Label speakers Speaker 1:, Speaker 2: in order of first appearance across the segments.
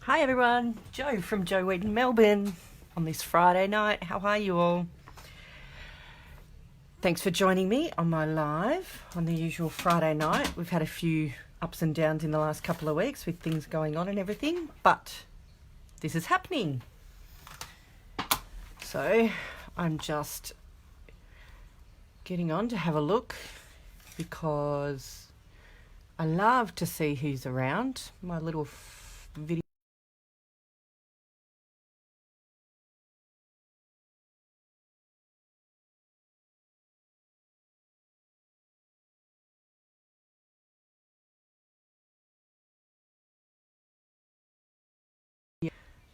Speaker 1: Hi everyone, Joe from Weedon, Melbourne on this Friday night. How are you all? Thanks for joining me on my live on the usual Friday night. We've had a few ups and downs in the last couple of weeks with things going on and everything, but this is happening. So I'm just getting on to have a look because I love to see who's around. My little video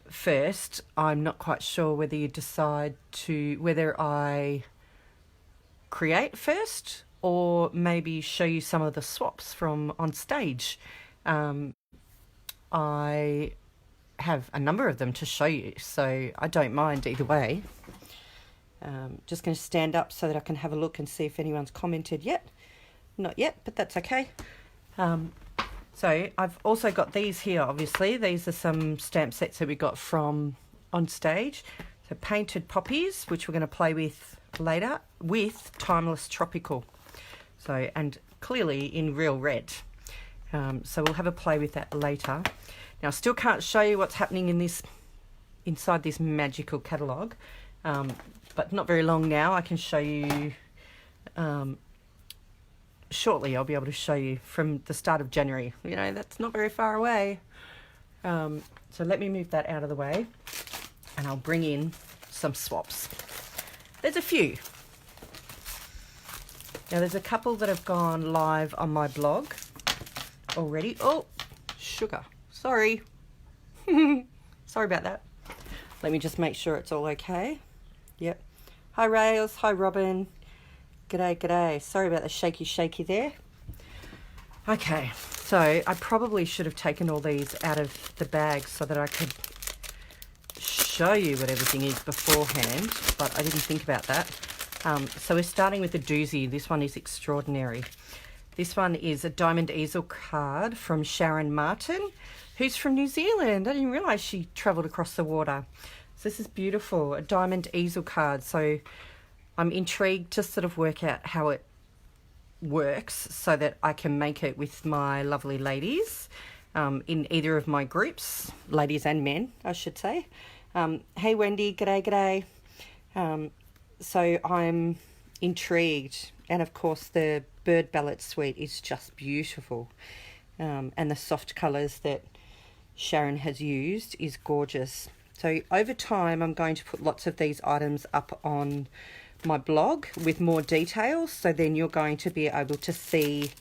Speaker 1: first. I'm not quite sure whether you decide to whether I create first or maybe show you some of the swaps from on stage. I have a number of them to show you, so I don't mind either way. Just going to stand up so that I can have a look and see if anyone's commented yet. Not yet, but that's okay. So I've also got these here, obviously. These are some stamp sets that we got from on stage. So painted poppies, which we're going to play with later, with Timeless Tropical. So, and clearly in real red. So we'll have a play with that later. Now I still can't show you what's happening in this, inside this magical catalogue. But not very long now. I can show you, shortly I'll be able to show you from the start of January. You know, that's not very far away. So let me move that out of the way and I'll bring in some swaps. There's a few. Now there's a couple that have gone live on my blog already. Oh, sugar. Sorry. Sorry about that. Let me just make sure it's all okay. Yep. Hi Rails. Hi Robin. G'day, g'day. Sorry about the shaky there. Okay, so I probably should have taken all these out of the bag so that I could show you what everything is beforehand, but I didn't think about that. So we're starting with the doozy. This one is extraordinary. This one is a diamond easel card from Sharon Martin, who's from New Zealand. I didn't realise she travelled across the water. So this is beautiful, a diamond easel card. So I'm intrigued to sort of work out how it works so that I can make it with my lovely ladies in either of my groups, ladies and men, I should say. Hey Wendy, g'day. So I'm intrigued, and of course the bird ballad suite is just beautiful, and the soft colours that Sharon has used is gorgeous. So over time I'm going to put lots of these items up on my blog with more details, so then you're going to be able to see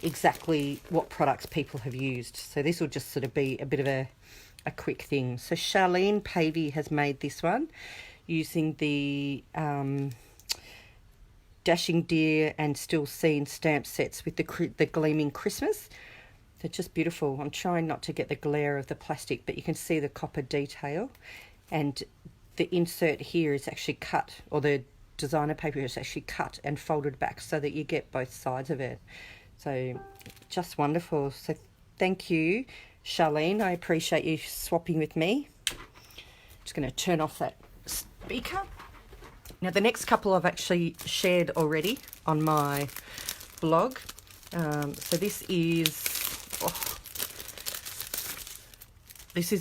Speaker 1: exactly what products people have used. So this will just sort of be a bit of a quick thing. So Charlene Pavey has made this one using the Dashing Deer and Still Seen stamp sets with the Gleaming Christmas. They're just beautiful. I'm trying not to get the glare of the plastic, but you can see the copper detail, and the insert here is actually cut, or the designer paper is actually cut and folded back so that you get both sides of it. So just wonderful. So thank you, Charlene. I appreciate you swapping with me. Just going to turn off that speaker. Now the next couple I've actually shared already on my blog. So this is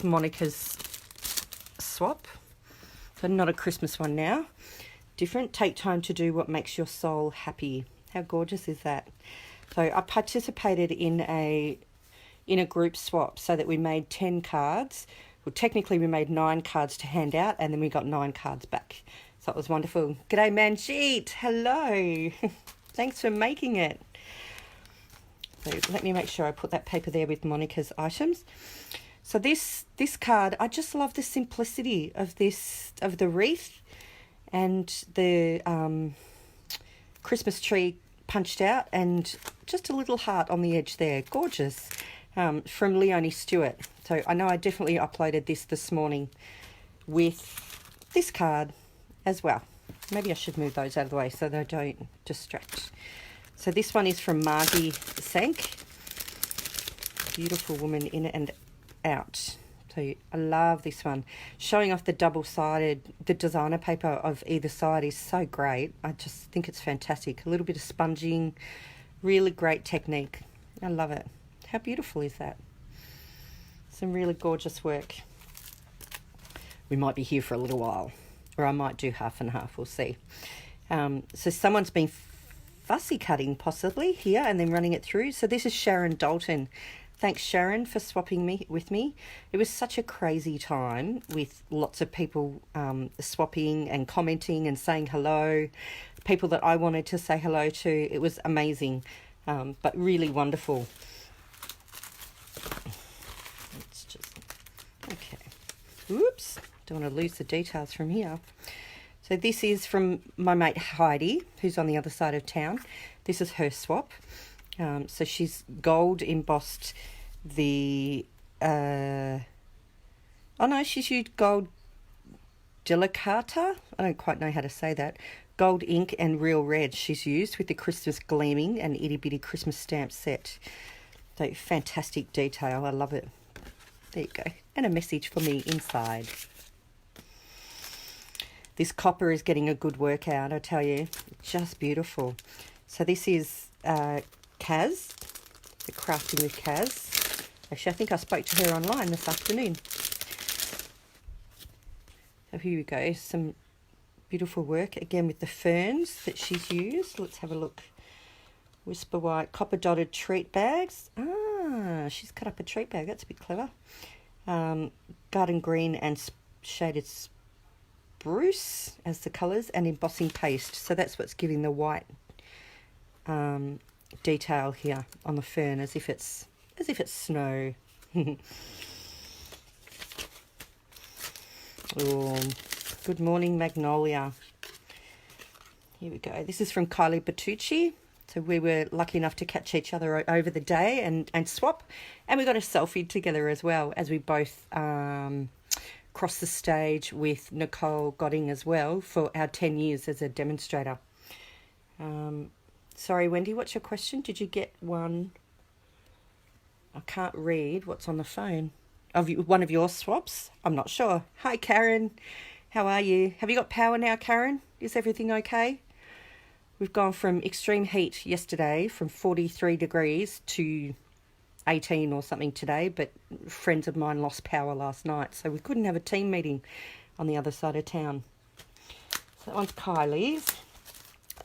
Speaker 1: Monica's swap. So not a Christmas one now. Different. Take time to do what makes your soul happy. How gorgeous is that? So I participated in a group swap so that we made 10 cards. Well, technically we made 9 cards to hand out, and then we got 9 cards back. So it was wonderful. G'day Manjeet. Hello. Thanks for making it. So let me make sure I put that paper there with Monica's items. So this card, I just love the simplicity of the wreath and the Christmas tree punched out, and just a little heart on the edge there. Gorgeous. From Leonie Stewart. So I know I definitely uploaded this morning with this card as well. Maybe I should move those out of the way so they don't distract. So this one is from Margie Sank. Beautiful woman in and out. So I love this one. Showing off the double-sided, the designer paper of either side is so great. I just think it's fantastic. A little bit of sponging, really great technique. I love it. How beautiful is that? Some really gorgeous work. We might be here for a little while, or I might do half and half, we'll see. So someone's been fussy cutting possibly here and then running it through. So this is Sharon Dalton. Thanks, Sharon, for swapping with me. It was such a crazy time with lots of people swapping and commenting and saying hello, people that I wanted to say hello to. It was amazing, but really wonderful. Let's just, okay. Oops, don't want to lose the details from here. So this is from my mate Heidi, who's on the other side of town. This is her swap. So she's gold embossed the, oh no, she's used gold delicata. I don't quite know how to say that. Gold ink and real red she's used with the Christmas gleaming and itty bitty Christmas stamp set. So fantastic detail. I love it. There you go. And a message for me inside. This copper is getting a good workout, I tell you. Just beautiful. So this is Kaz, the Crafting with Kaz. Actually, I think I spoke to her online this afternoon. So here we go. Some beautiful work, again with the ferns that she's used. Let's have a look. Whisper White, copper dotted treat bags. Ah, she's cut up a treat bag. That's a bit clever. Garden green and shaded spruce as the colours, and embossing paste. So that's what's giving the white detail here on the fern, as if it's snow. Oh, good morning, Magnolia. Here we go. This is from Kylie Bertucci. So we were lucky enough to catch each other over the day and swap, and we got a selfie together as well, as we both crossed the stage with Nicole Godding as well for our 10 years as a demonstrator. Sorry, Wendy, what's your question? Did you get one? I can't read what's on the phone. One of your swaps? I'm not sure. Hi, Karen. How are you? Have you got power now, Karen? Is everything okay? We've gone from extreme heat yesterday, from 43 degrees to 18 or something today, but friends of mine lost power last night, so we couldn't have a team meeting on the other side of town. So that one's Kylie's.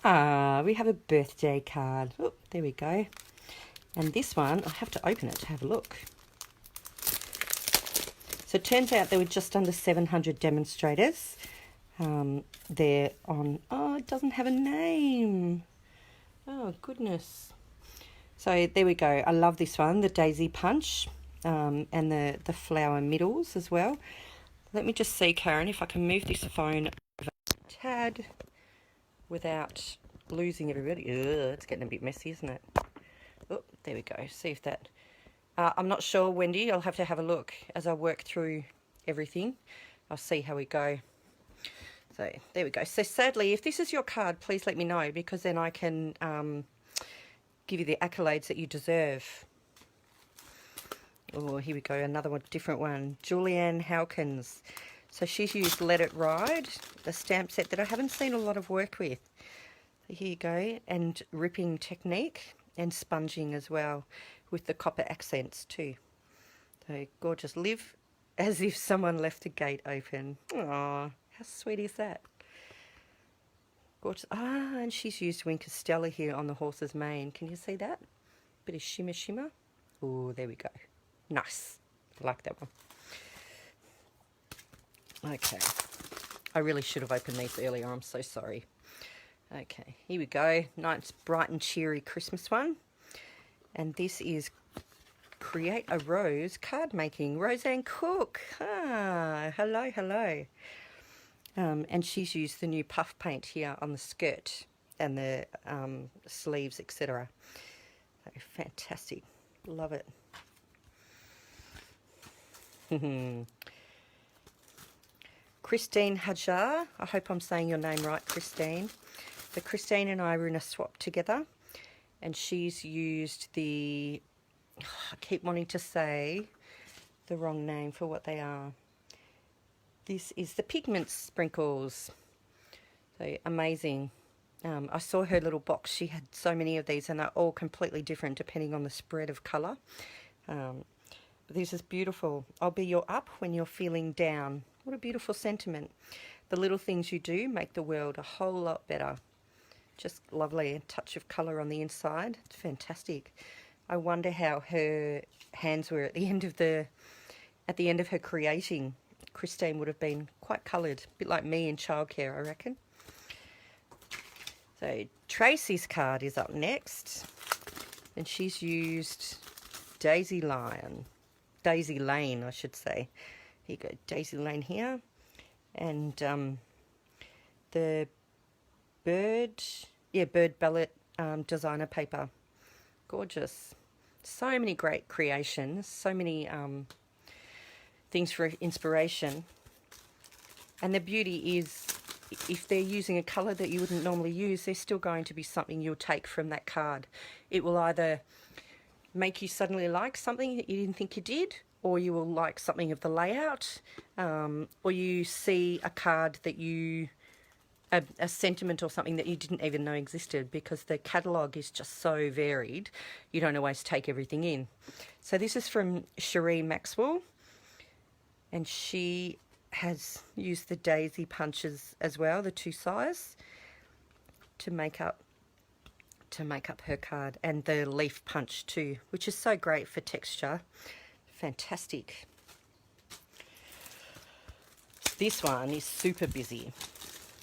Speaker 1: Ah, we have a birthday card. Oh, there we go. And this one, I have to open it to have a look. So it turns out there were just under 700 demonstrators. They're on, oh, it doesn't have a name. Oh, goodness. So there we go. I love this one, the Daisy Punch, and the flower middles as well. Let me just see, Karen, if I can move this phone over a tad without losing everybody. Ugh, it's getting a bit messy, isn't it? Oh, there we go. See if that... I'm not sure, Wendy. I'll have to have a look as I work through everything. I'll see how we go. So there we go. So sadly, if this is your card, please let me know, because then I can give you the accolades that you deserve. Oh, here we go. Another one, different one. Julianne Hawkins. So she's used Let It Ride, the stamp set that I haven't seen a lot of work with. So here you go. And ripping technique and sponging as well, with the copper accents too. So gorgeous. Live as if someone left a gate open. Aww, how sweet is that? Gorgeous. Ah, and she's used Wink Stella here on the horse's mane. Can you see that? Bit of shimmer shimmer. Oh, there we go. Nice. I like that one. Okay. I really should have opened these earlier. I'm so sorry. Okay, here we go. Nice bright and cheery Christmas one. And this is Create a Rose card making. Roseanne Cook. Ah, hello, hello. And she's used the new puff paint here on the skirt and the sleeves, etc. So fantastic. Love it. Christine Hajar. I hope I'm saying your name right, Christine. So Christine and I were in a swap together, and she's used the, I keep wanting to say the wrong name for what they are. This is the pigment sprinkles. So amazing. I saw her little box. She had so many of these and they're all completely different depending on the spread of colour. But this is beautiful. I'll be your up when you're feeling down. What a beautiful sentiment. The little things you do make the world a whole lot better. Just lovely. A touch of colour on the inside. It's fantastic. I wonder how her hands were at the end of her creating. Christine would have been quite coloured, a bit like me in childcare, I reckon. So Tracy's card is up next, and she's used Daisy Lane, I should say. Here you go, Daisy Lane here, and the bird ballot designer paper. Gorgeous. So many great creations, so many things for inspiration. And the beauty is, if they're using a colour that you wouldn't normally use, there's still going to be something you'll take from that card. It will either make you suddenly like something that you didn't think you did, or you will like something of the layout, or you see a card that a sentiment or something that you didn't even know existed, because the catalogue is just so varied, you don't always take everything in. So this is from Cherie Maxwell, and she has used the daisy punches as well, the two size, to make up her card, and the leaf punch too, which is so great for texture. Fantastic. This one is super busy.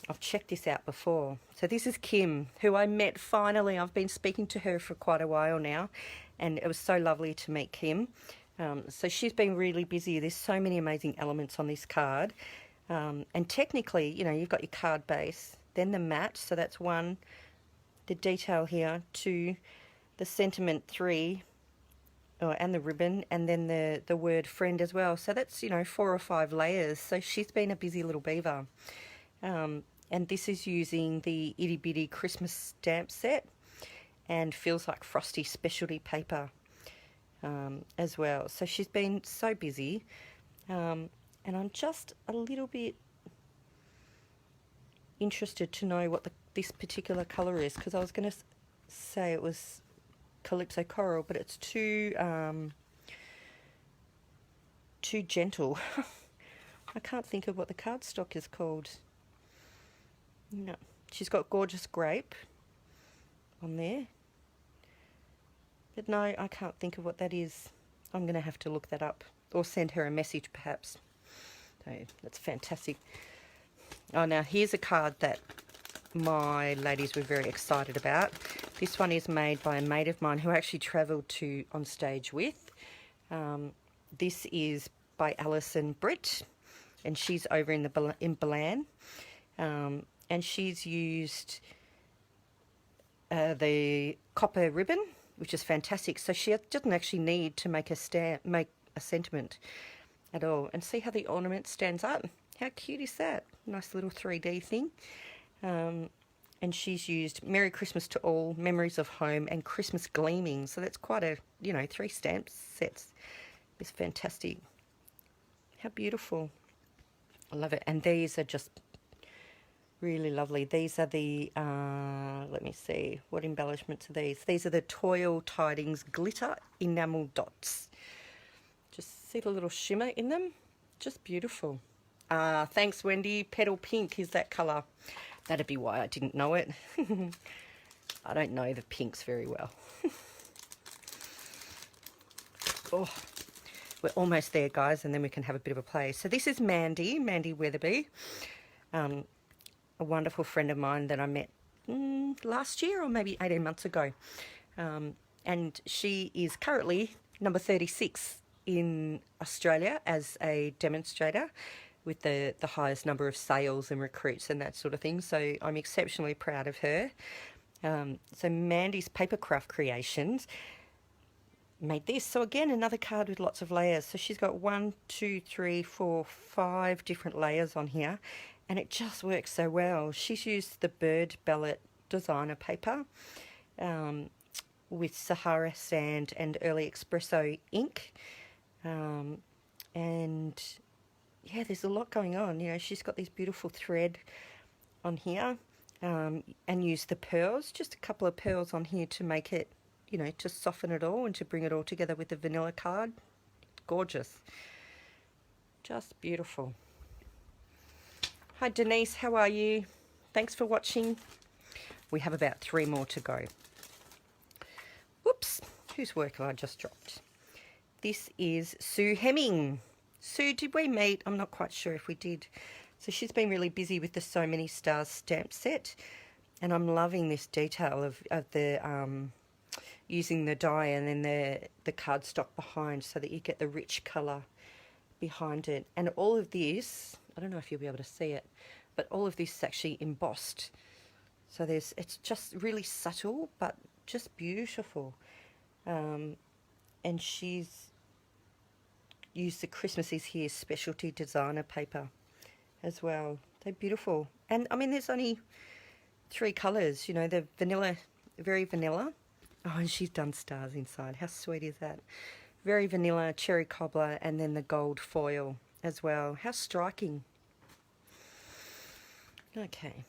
Speaker 1: I've checked this out before. So this is Kim, who I met finally. I've been speaking to her for quite a while now, and it was so lovely to meet Kim. So she's been really busy. There's so many amazing elements on this card. And technically, you know, you've got your card base, then the mat, so that's 1, the detail here, 2, the sentiment, 3, and the ribbon, and then the word friend as well. So that's, you know, 4 or 5 layers. So she's been a busy little beaver. And this is using the Itty Bitty Christmas stamp set, and Feels Like Frosty specialty paper as well. So she's been so busy, and I'm just a little bit interested to know what this particular colour is, because I was going to say it was Calypso Coral, but it's too gentle. I can't think of what the cardstock is called. No, she's got Gorgeous Grape on there. But no, I can't think of what that is. I'm going to have to look that up, or send her a message perhaps. So that's fantastic. Oh, now here's a card that my ladies were very excited about. This one is made by a mate of mine who I actually travelled on stage with. This is by Alison Britt, and she's over in Balan. And she's used the copper ribbon, which is fantastic. So she doesn't actually need to make a sentiment at all. And see how the ornament stands up? How cute is that? Nice little 3D thing. And she's used Merry Christmas to All, Memories of Home, and Christmas Gleaming. So that's quite a, 3 stamp sets. It's fantastic. How beautiful. I love it. And these are just really lovely. These are the, let me see, what embellishments are these? These are the Toil Tidings Glitter Enamel Dots. Just see the little shimmer in them. Just beautiful. Thanks, Wendy. Petal Pink is that colour. That'd be why I didn't know it. I don't know the pinks very well. Oh, we're almost there, guys, and then we can have a bit of a play. So this is Mandy Weatherby. A wonderful friend of mine that I met last year or maybe 18 months ago. And she is currently number 36 in Australia as a demonstrator, with the highest number of sales and recruits and that sort of thing. So I'm exceptionally proud of her. So Mandy's Papercraft Creations made this. So again, another card with lots of layers. So she's got 1, 2, 3, 4, 5 different layers on here, and it just works so well. She's used the Bird Ballot designer paper with Sahara Sand and Early Espresso ink. And yeah, there's a lot going on. You know, she's got this beautiful thread on here, and use the pearls, just a couple of pearls on here to make it, you know, to soften it all and to bring it all together with the vanilla card. Gorgeous. Just beautiful. Hi Denise, how are you? Thanks for watching. We have about 3 more to go. Whoops, whose work have I just dropped? This is Sue Hemming. Sue, did we meet? I'm not quite sure if we did. So she's been really busy with the So Many Stars stamp set, and I'm loving this detail of the using the die and then the cardstock behind, so that you get the rich colour behind it. And all of this, I don't know if you'll be able to see it, but all of this is actually embossed. So it's just really subtle, but just beautiful. And she's used the Christmas Is Here specialty designer paper as well. They're beautiful. And I mean, there's only 3 colours, you know, the vanilla, very vanilla. Oh, and she's done stars inside. How sweet is that? Very vanilla, cherry cobbler, and then the gold foil as well. How striking. Okay.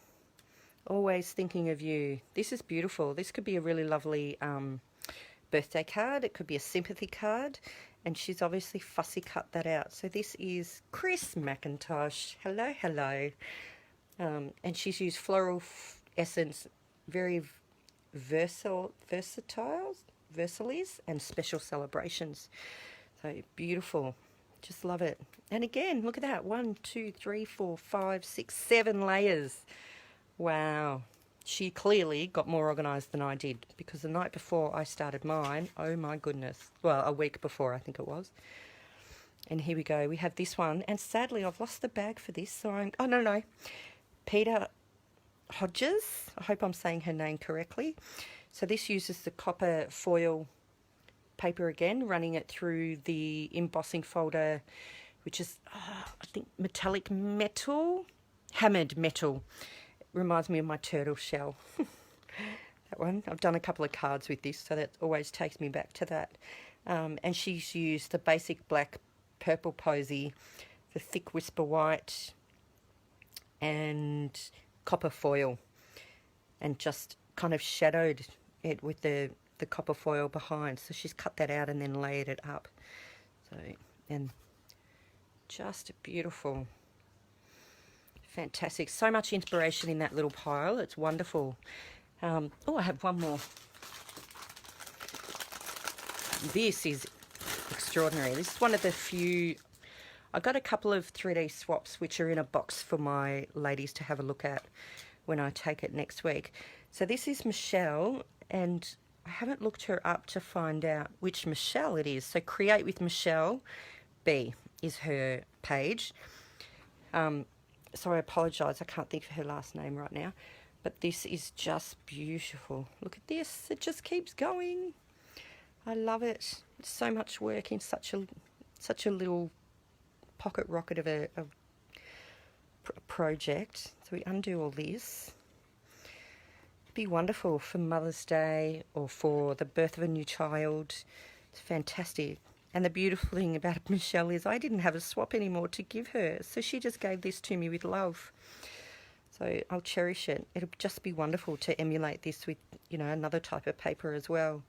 Speaker 1: Always thinking of you. This is beautiful. This could be a really lovely birthday card. It could be a sympathy card. And she's obviously fussy cut that out. So this is Chris McIntosh. Hello, hello. And she's used floral essence, very versatiles and special celebrations. So beautiful. Just love it. And again, look at that. 1, 2, 3, 4, 5, 6, 7 layers. Wow. She clearly got more organised than I did, because the night before I started mine, oh my goodness, well, a week before I think it was. And here we go, we have this one, and sadly I've lost the bag for this, so oh no, Peter Hodges, I hope I'm saying her name correctly. So this uses the copper foil paper again, running it through the embossing folder, which is, I think, metallic metal, hammered metal. Reminds me of my turtle shell. That one. I've done a couple of cards with this, so that always takes me back to that. And she's used the basic black purple posy, the thick whisper white, and copper foil, and just kind of shadowed it with the copper foil behind. So she's cut that out and then layered it up. So, and just beautiful. Fantastic. So much inspiration in that little pile. It's wonderful. Oh, I have one more. This is extraordinary. This is one of the few... I got a couple of 3D swaps which are in a box for my ladies to have a look at when I take it next week. So this is Michelle, and I haven't looked her up to find out which Michelle it is. So Create with Michelle B is her page. So I apologise, I can't think of her last name right now. But this is just beautiful. Look at this, it just keeps going. I love it. It's so much work in such a little pocket rocket of a project. So we undo all this. It'd be wonderful for Mother's Day or for the birth of a new child. It's fantastic. And the beautiful thing about Michelle is I didn't have a swap anymore to give her, so she just gave this to me with love. So I'll cherish it. It'll just be wonderful to emulate this with, you know, another type of paper as well.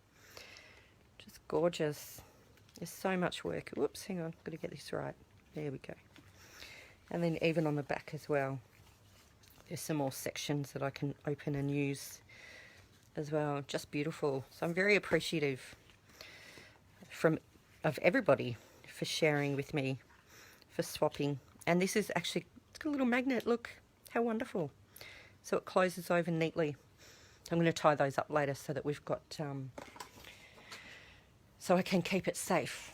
Speaker 1: Just gorgeous. There's so much work. Whoops, hang on, got to get this right. There we go. And then even on the back as well, there's some more sections that I can open and use as well. Just beautiful. So I'm very appreciative of everybody for sharing with me, for swapping. And this is actually, it's got a little magnet, look how wonderful. So it closes over neatly. I'm going to tie those up later so that we've got, so I can keep it safe.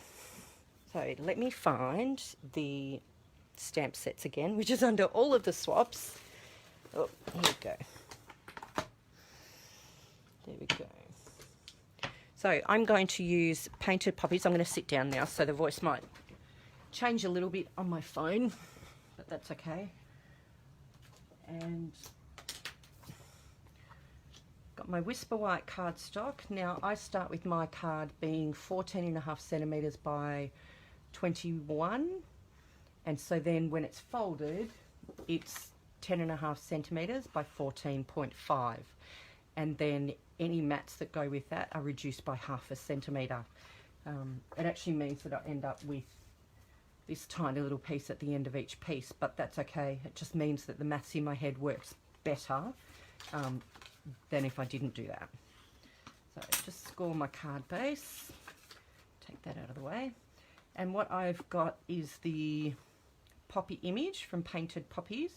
Speaker 1: So let me find the stamp sets again, which is under all of the swaps. Oh, here we go. There we go. So I'm going to use Painted Poppies. I'm going to sit down now, so the voice might change a little bit on my phone, but that's okay. And got my Whisper White cardstock. Now I start with my card being 14.5 centimetres by 21, and so then when it's folded, it's 10.5 centimeters by 14.5, and then any mats that go with that are reduced by 0.5 centimeter. It actually means that I end up with this tiny little piece at the end of each piece, but that's okay. It just means that the maths in my head works better than if I didn't do that. So just score my card base, take that out of the way. And what I've got is the poppy image from Painted Poppies,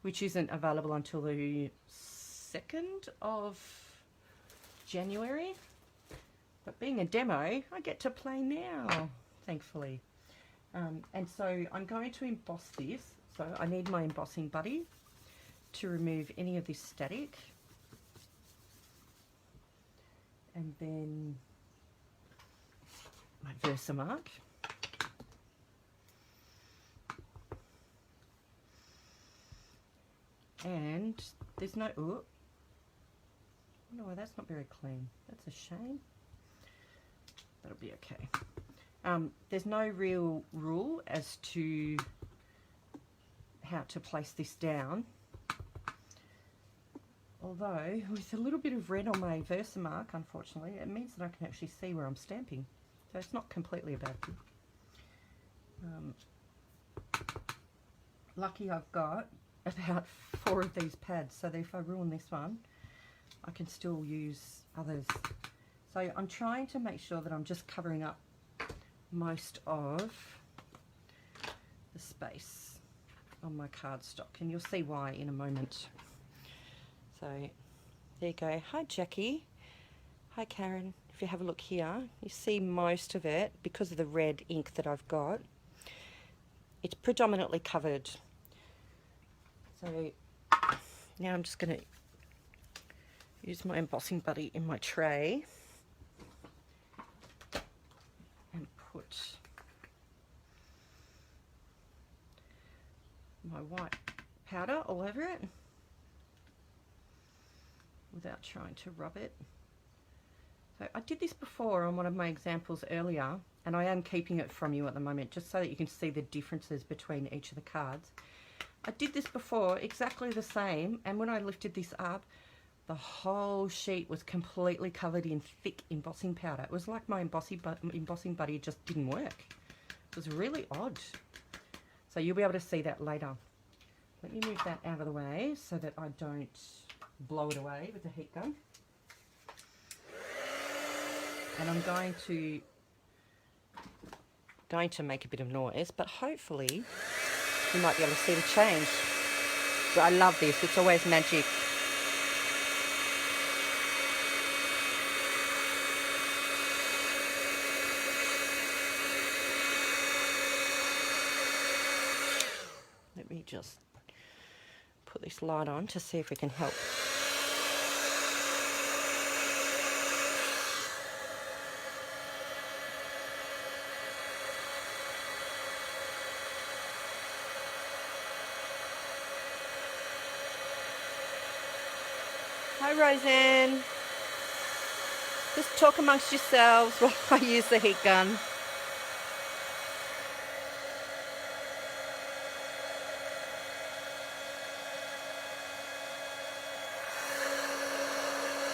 Speaker 1: which isn't available until the 2nd of January. But being a demo, I get to play now, thankfully. And so I'm going to emboss this. So I need my embossing buddy to remove any of this static. And then my Versamark. And there's no, oh, no, that's not very clean. That's a shame. That'll be okay. There's no real rule as to how to place this down. Although, with a little bit of red on my Versamark, unfortunately, it means that I can actually see where I'm stamping. So it's not completely a bad thing. Lucky I've got about 4 of these pads, so that if I ruin this one, I can still use others. So I'm trying to make sure that I'm just covering up most of the space on my cardstock, and you'll see why in a moment. So there you go. Hi Jackie. Hi Karen. If you have a look here, you see most of it, because of the red ink that I've got, it's predominantly covered. So now I'm just going to use my embossing buddy in my tray and put my white powder all over it without trying to rub it. So I did this before on one of my examples earlier, and I am keeping it from you at the moment just so that you can see the differences between each of the cards. I did this before exactly the same, and when I lifted this up, the whole sheet was completely covered in thick embossing powder. It was like my embossing buddy just didn't work. It was really odd. So you'll be able to see that later. Let me move that out of the way so that I don't blow it away with the heat gun. And I'm going to make a bit of noise, but hopefully you might be able to see the change. I love this, it's always magic. Let me just put this light on to see if we can help. Hi Roseanne. Just talk amongst yourselves while I use the heat gun.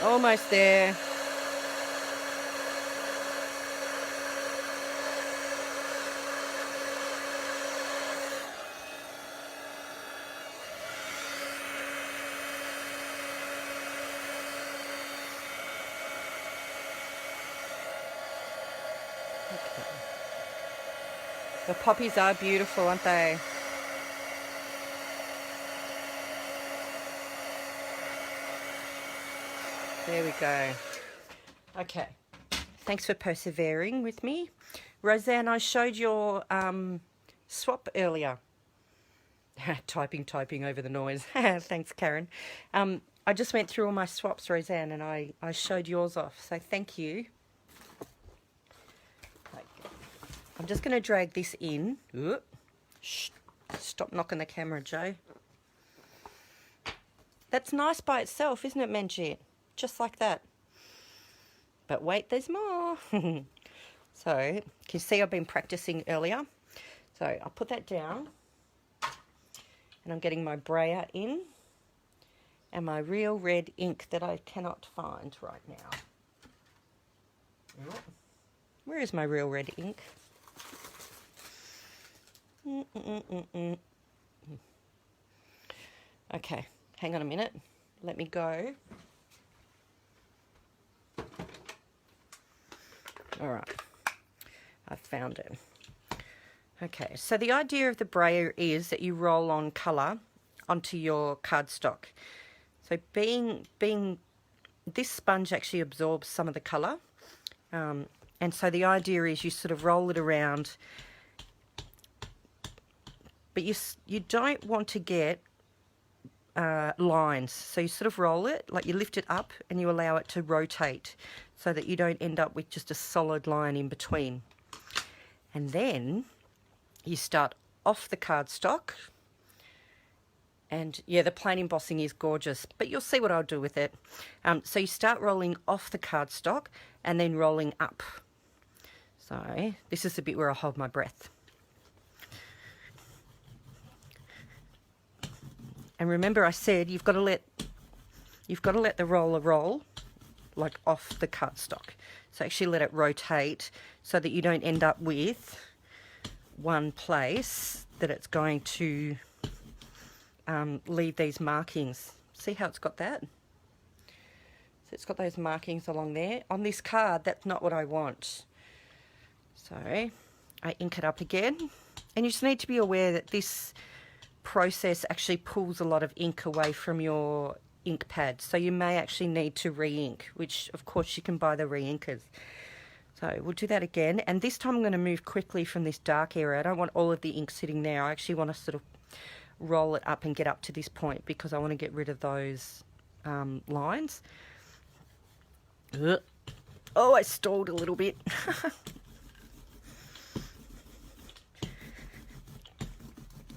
Speaker 1: Almost there. Okay. The poppies are beautiful, aren't they? There we go. Okay. Thanks for persevering with me. Roseanne, I showed your swap earlier. Typing over the noise. Thanks, Karen. I just went through all my swaps, Roseanne, and I showed yours off. So thank you. I'm just going to drag this in. Ooh. Shh. Stop knocking the camera, Joe. That's nice by itself, isn't it, Manjit? Just like that. But wait, there's more. So can you see I've been practicing earlier? So I'll put that down and I'm getting my brayer in and my real red ink that I cannot find right now. Where is my real red ink? Okay, hang on a minute. Let me go. All right, I've found it. Okay, so the idea of the brayer is that you roll on colour onto your cardstock. So being this sponge actually absorbs some of the colour, and so the idea is you sort of roll it around, but you don't want to get lines. So you sort of roll it, like you lift it up and you allow it to rotate so that you don't end up with just a solid line in between. And then you start off the cardstock. And yeah, the plain embossing is gorgeous, but you'll see what I'll do with it. So you start rolling off the cardstock and then rolling up. So this is the bit where I hold my breath. And remember I said you've got to let the roller roll like off the cardstock. So actually let it rotate so that you don't end up with one place that it's going to leave these markings. See how it's got that? So it's got those markings along there. On this card, that's not what I want. So I ink it up again. And you just need to be aware that this process actually pulls a lot of ink away from your ink pad. So you may actually need to re-ink, which of course you can buy the re-inkers. So we'll do that again. And this time I'm going to move quickly from this dark area. I don't want all of the ink sitting there. I actually want to sort of roll it up and get up to this point because I want to get rid of those lines. Oh, I stalled a little bit.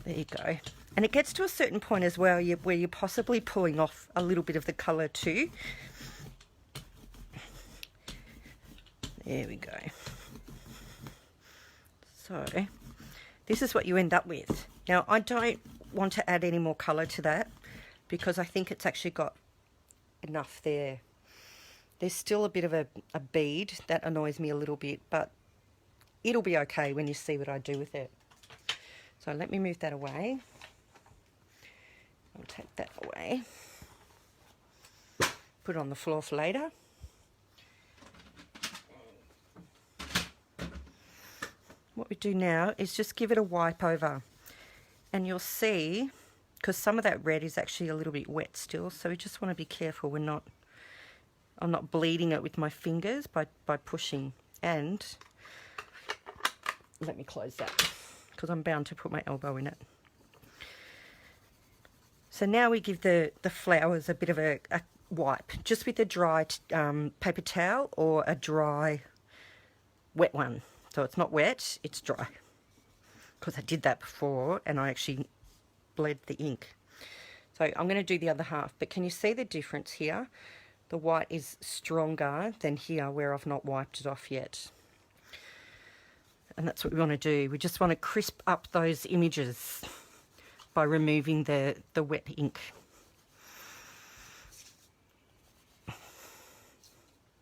Speaker 1: There you go. And it gets to a certain point as well where you're possibly pulling off a little bit of the colour too. There we go. So this is what you end up with. Now I don't want to add any more colour to that because I think it's actually got enough there. There's still a bit of a bead that annoys me a little bit, but it'll be okay when you see what I do with it. So let me move that away. I'll take that away. Put it on the floor for later. What we do now is just give it a wipe over. And you'll see, because some of that red is actually a little bit wet still, so we just want to be careful I'm not bleeding it with my fingers by pushing. And let me close that because I'm bound to put my elbow in it. So now we give the flowers a bit of a wipe, just with a dry paper towel or a dry wet one. So it's not wet, it's dry. Because I did that before and I actually bled the ink. So I'm going to do the other half, but can you see the difference here? The white is stronger than here where I've not wiped it off yet. And that's what we want to do. We just want to crisp up those images by removing the wet ink.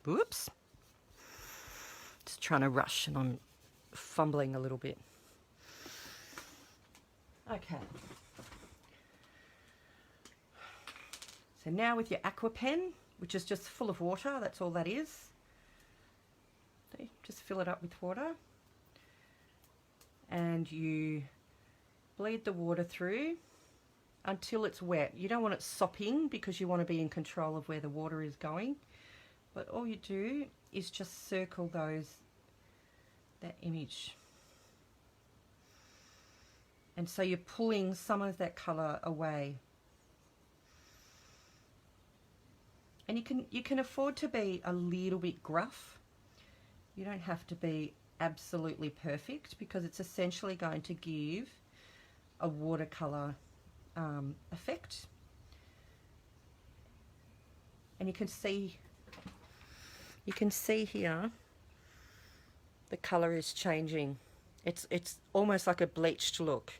Speaker 1: Whoops. Just trying to rush and I'm fumbling a little bit. Okay. So now with your aqua pen, which is just full of water, that's all that is. Okay, just fill it up with water. And you bleed the water through until it's wet. You don't want it sopping because you want to be in control of where the water is going. But all you do is just circle that image. And so you're pulling some of that colour away. And you can afford to be a little bit gruff. You don't have to be absolutely perfect because it's essentially going to give a watercolour effect. And you can see here the colour is changing. It's almost like a bleached look.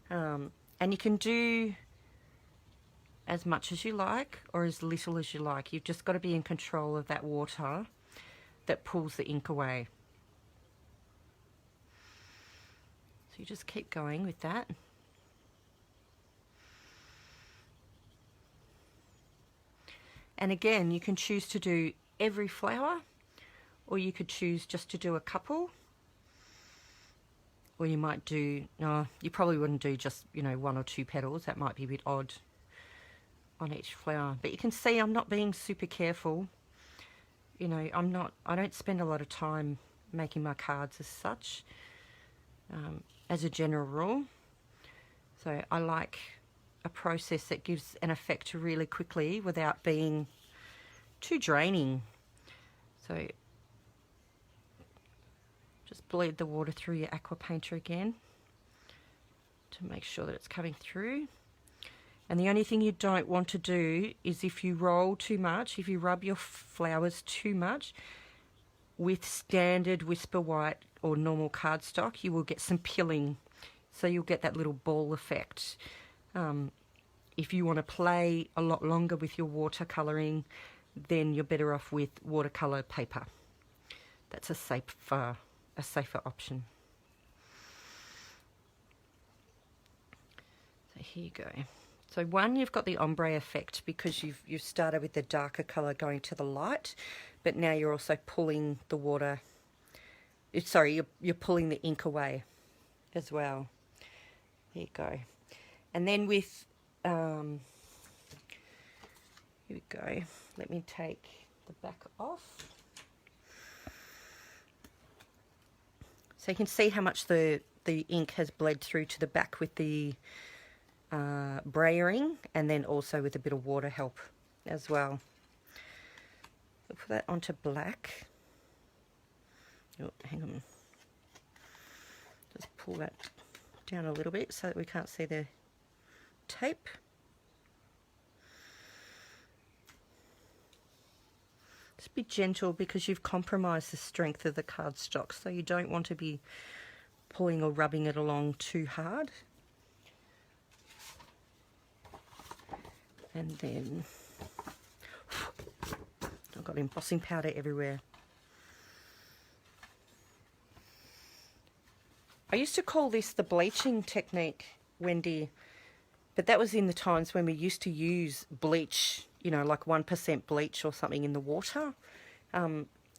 Speaker 1: And you can do as much as you like or as little as you like. You've just got to be in control of that water that pulls the ink away. So you just keep going with that. And again, you can choose to do every flower, or you could choose just to do a couple. Or you might do, no, you probably wouldn't do just, you know, 1 or 2 petals. That might be a bit odd on each flower. But you can see I'm not being super careful. You know, I don't spend a lot of time making my cards as such, as a general rule. So I like a process that gives an effect really quickly without being too draining. So just bleed the water through your aqua painter again to make sure that it's coming through. And the only thing you don't want to do is if you roll too much, if you rub your flowers too much with standard Whisper White or normal cardstock, you will get some pilling. So you'll get that little ball effect. If you want to play a lot longer with your watercolouring, then you're better off with watercolour paper. That's a safer option. So here you go. So one, you've got the ombre effect because you've started with the darker colour going to the light, but now you're also pulling the water. Sorry, you're pulling the ink away as well. There you go. And then with here we go. Let me take the back off. So you can see how much the ink has bled through to the back with the brayering, and then also with a bit of water help as well. We'll put that onto black. Oh, hang on. Just pull that down a little bit so that we can't see the tape. Just be gentle because you've compromised the strength of the cardstock, so you don't want to be pulling or rubbing it along too hard. And then I've got embossing powder everywhere. I used to call this the bleaching technique, Wendy, but that was in the times when we used to use bleach, you know, like 1% bleach or something in the water.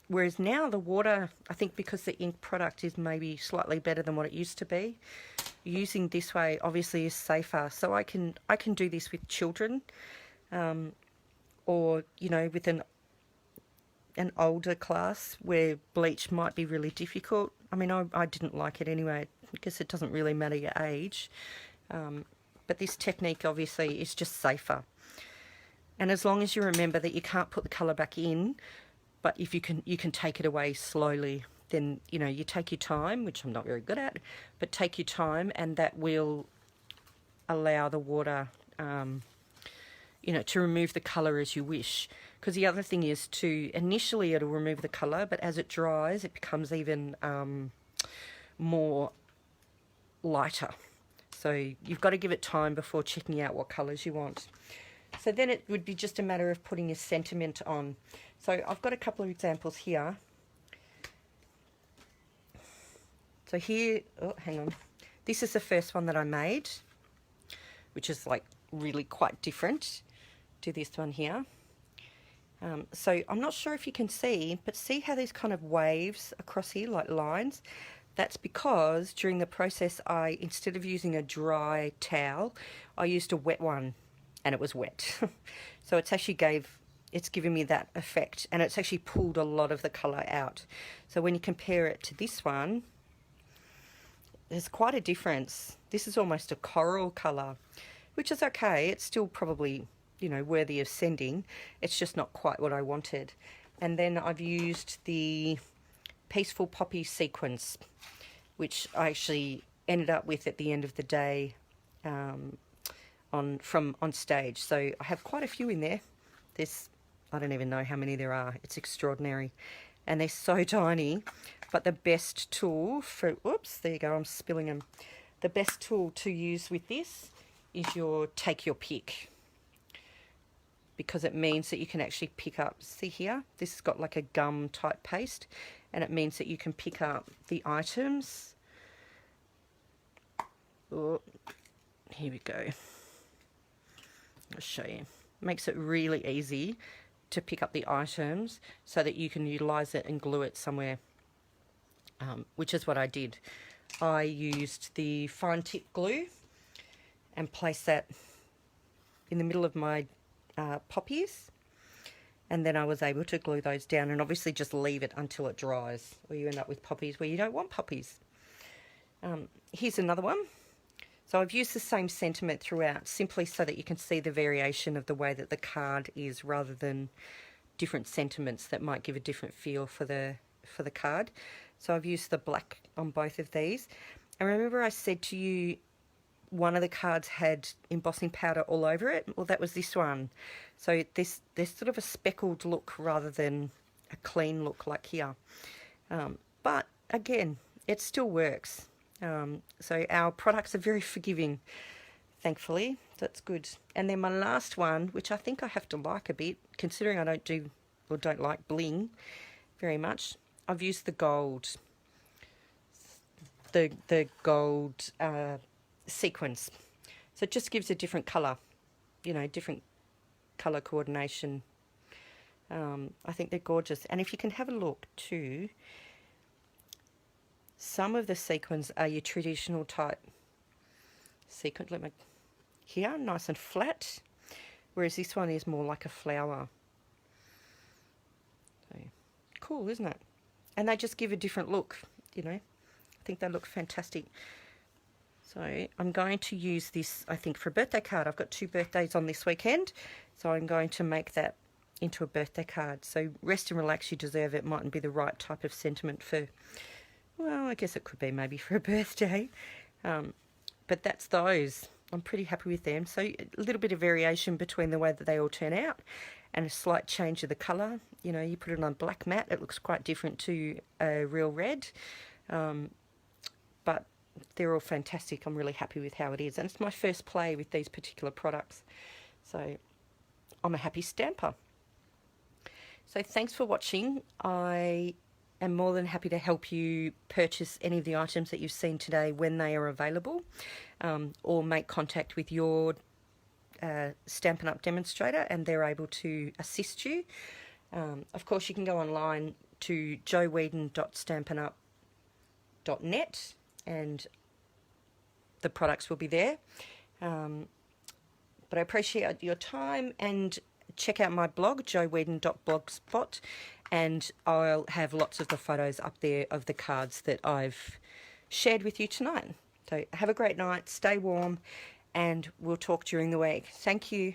Speaker 1: Whereas now the water, I think because the ink product is maybe slightly better than what it used to be, using this way obviously is safer. So I can do this with children, or, you know, with an older class where bleach might be really difficult. I mean, I didn't like it anyway because it doesn't really matter your age. But this technique obviously is just safer. And as long as you remember that you can't put the colour back in, but if you can take it away slowly, then, you know, you take your time, which I'm not very good at, but take your time, and that will allow the water, you know, to remove the colour as you wish. Because the other thing is initially it'll remove the colour, but as it dries, it becomes even more lighter. So you've got to give it time before checking out what colours you want. So then it would be just a matter of putting your sentiment on. So I've got a couple of examples here. So here, oh, hang on. This is the first one that I made, which is like really quite different to this one here. So I'm not sure if you can see, but see how there's kind of waves across here, like lines? That's because during the process, instead of using a dry towel, I used a wet one, and it was wet. So it's actually it's given me that effect, and it's actually pulled a lot of the colour out. So when you compare it to this one, there's quite a difference. This is almost a coral colour, which is okay. It's still probably, you know, worthy of sending. It's just not quite what I wanted. And then I've used the Peaceful Poppy sequence, which I actually ended up with at the end of the day on stage. So I have quite a few in there. I don't even know how many there are. It's extraordinary. and they're so tiny. But the best tool for, oops, there you go, I'm spilling them. The best tool to use with this is your take your pick, because it means that you can actually pick up, see here, this has got like a gum type paste, and it means that you can pick up the items. Oh, here we go. I'll show you. Makes it really easy to pick up the items so that you can utilize it and glue it somewhere, which is what I did. I used the fine tip glue and placed that in the middle of my poppies, and then I was able to glue those down, and obviously just leave it until it dries, or you end up with poppies where you don't want poppies. Here's another one. So I've used the same sentiment throughout, simply so that you can see the variation of the way that the card is, rather than different sentiments that might give a different feel for the card. So I've used the black on both of these. And remember I said to you one of the cards had embossing powder all over it? Well, that was this one. So there's sort of a speckled look rather than a clean look like here. But again, it still works. So our products are very forgiving, thankfully. That's good. And then my last one, which I think I have to like a bit, considering I don't like bling very much. I've used the gold, the gold sequins. So it just gives a different colour, you know, different colour coordination. I think they're gorgeous. And if you can have a look too, some of the sequins are your traditional type sequin. Let me, here, nice and flat, whereas this one is more like a flower. So, cool, isn't it? And they just give a different look, you know. I think they look fantastic. So I'm going to use this, I think, for a birthday card. I've got 2 birthdays on this weekend, so I'm going to make that into a birthday card. So rest and relax, you deserve it. Mightn't be the right type of sentiment for, well, I guess it could be maybe for a birthday. But that's those. I'm pretty happy with them. So a little bit of variation between the way that they all turn out, and a slight change of the colour. You know, you put it on black matte, it looks quite different to a real red. But they're all fantastic. I'm really happy with how it is. And it's my first play with these particular products. So I'm a happy stamper. So thanks for watching. I am more than happy to help you purchase any of the items that you've seen today when they are available, or make contact with your Stampin' Up! Demonstrator and they're able to assist you. Of course, you can go online to joeweedon.stampinup.net and the products will be there. But I appreciate your time, and check out my blog, joeweedon.blogspot, and I'll have lots of the photos up there of the cards that I've shared with you tonight. So have a great night, stay warm, and we'll talk during the week. Thank you.